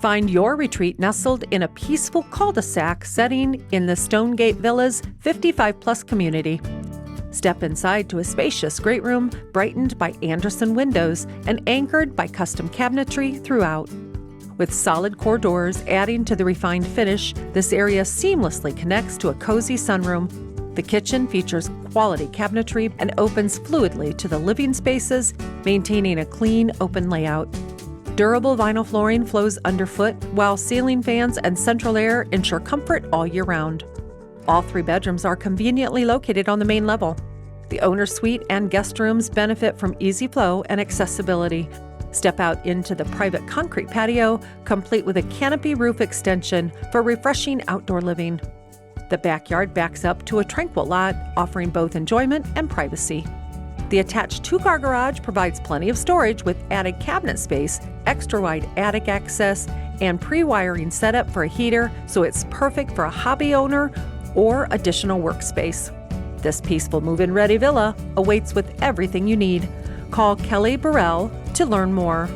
Find your retreat nestled in a peaceful cul-de-sac setting in the Stonegate Villa's 55-plus community. Step inside to a spacious great room brightened by Andersen windows and anchored by custom cabinetry throughout. With solid core doors adding to the refined finish, this area seamlessly connects to a cozy sunroom. The kitchen features quality cabinetry and opens fluidly to the living spaces, maintaining a clean, open layout. Durable vinyl flooring flows underfoot, while ceiling fans and central air ensure comfort all year round. All 3 bedrooms are conveniently located on the main level. The owner's suite and guest rooms benefit from easy flow and accessibility. Step out into the private concrete patio, complete with a canopy roof extension for refreshing outdoor living. The backyard backs up to a tranquil lot, offering both enjoyment and privacy. The attached 2-car garage provides plenty of storage with added cabinet space, extra-wide attic access, and pre-wiring setup for a heater, so it's perfect for a hobby owner or additional workspace. This peaceful move-in ready villa awaits with everything you need. Call Kelly Burrell to learn more.